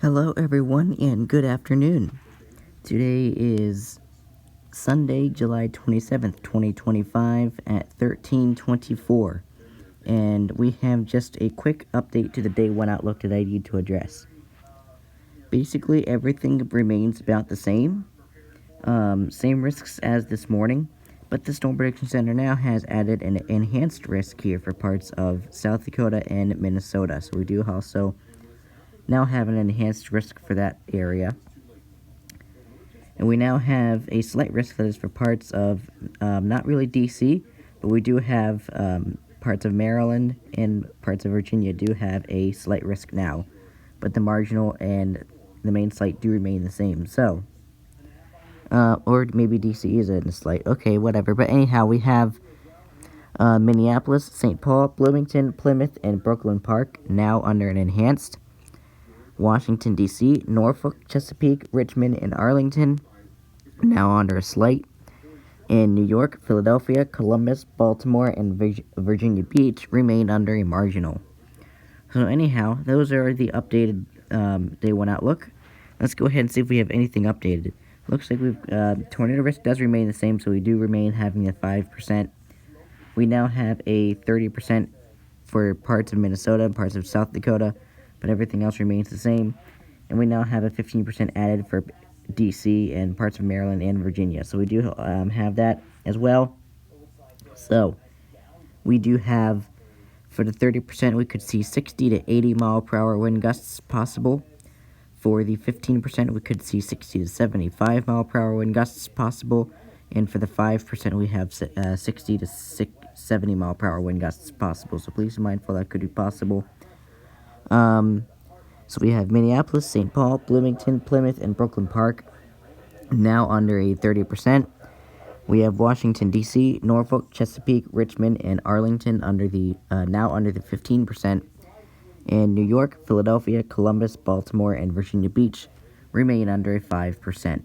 Hello everyone and good afternoon. Today is Sunday, July 27th, 2025 at 13:24, and we have just a quick update to the day 1 outlook that I need to address. Basically everything remains about the same. Same risks as this morning, but the Storm Prediction Center now has added an enhanced risk here for parts of South Dakota and Minnesota, so we do also now have an enhanced risk for that area. And we now have a slight risk that is for parts of, not really DC, but we do have parts of Maryland and parts of Virginia do have a slight risk now. But the marginal and the main slight do remain the same. So, or maybe DC is in a slight. Okay, whatever. But anyhow, we have Minneapolis, St. Paul, Bloomington, Plymouth, and Brooklyn Park now under an enhanced. Washington, D.C., Norfolk, Chesapeake, Richmond, and Arlington now under a slight. In New York, Philadelphia, Columbus, Baltimore, and Virginia Beach remain under a marginal. So anyhow, those are the updated Day 1 outlook. Let's go ahead and see if we have anything updated. Looks like we've tornado risk does remain the same, so we do remain having a 5%. We now have a 30% for parts of Minnesota and parts of South Dakota, but everything else remains the same. And we now have a 15% added for DC and parts of Maryland and Virginia. So we do have that as well. So we do have, for the 30%, we could see 60 to 80 mile per hour wind gusts possible. For the 15%, we could see 60 to 75 mile per hour wind gusts possible. And for the 5%, we have 60 to 70 mile per hour wind gusts possible. So please be mindful that could be possible. So we have Minneapolis, St. Paul, Bloomington, Plymouth, and Brooklyn Park now under a 30%. We have Washington, D.C., Norfolk, Chesapeake, Richmond, and Arlington under the now under the 15%. And New York, Philadelphia, Columbus, Baltimore, and Virginia Beach remain under a 5%.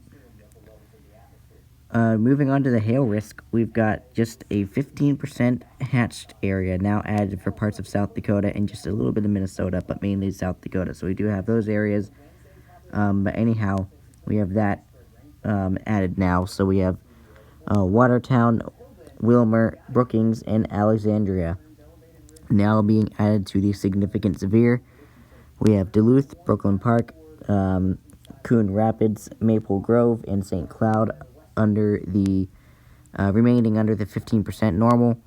Moving on to the hail risk, we've got just a 15% hatched area now added for parts of South Dakota and just a little bit of Minnesota, but mainly South Dakota. So we do have those areas. But anyhow, we have that added now. So we have Watertown, Wilmer, Brookings, and Alexandria now being added to the significant severe. We have Duluth, Brooklyn Park, Coon Rapids, Maple Grove, and St. Cloud under the remaining under the 15% normal,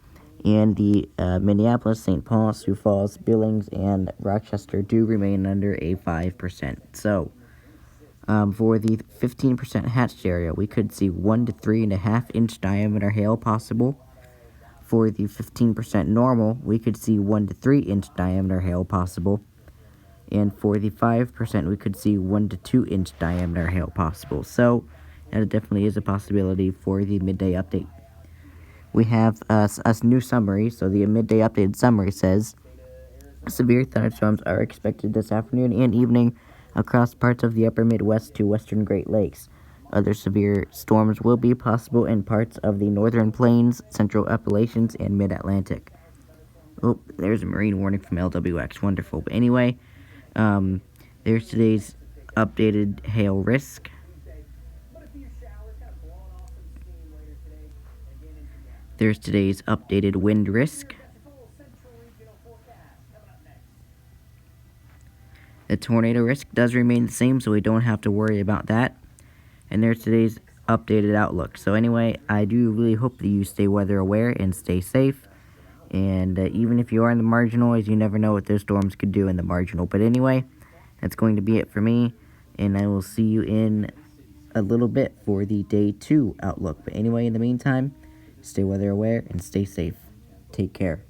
and the Minneapolis, St. Paul, Sioux Falls, Billings, and Rochester do remain under a 5%. So for the 15% hatched area, we could see 1 to 3.5 inch diameter hail possible. For the 15% normal, we could see 1 to 3 inch diameter hail possible. And for the 5%, we could see 1 to 2 inch diameter hail possible. So that definitely is a possibility for the midday update. We have a new summary. So the midday updated summary says, severe thunderstorms are expected this afternoon and evening across parts of the upper Midwest to western Great Lakes. Other severe storms will be possible in parts of the northern plains, central Appalachians, and mid-Atlantic. Oh, there's a marine warning from LWX. Wonderful. But anyway, there's today's updated hail risk. There's today's updated wind risk. The tornado risk does remain the same, so we don't have to worry about that. And there's today's updated outlook. So anyway, I do really hope that you stay weather aware and stay safe. And even if you are in the marginal, as you never know what those storms could do in the marginal. But anyway, that's going to be it for me. And I will see you in a little bit for the day 2 outlook. But anyway, in the meantime, stay weather aware and stay safe. Take care.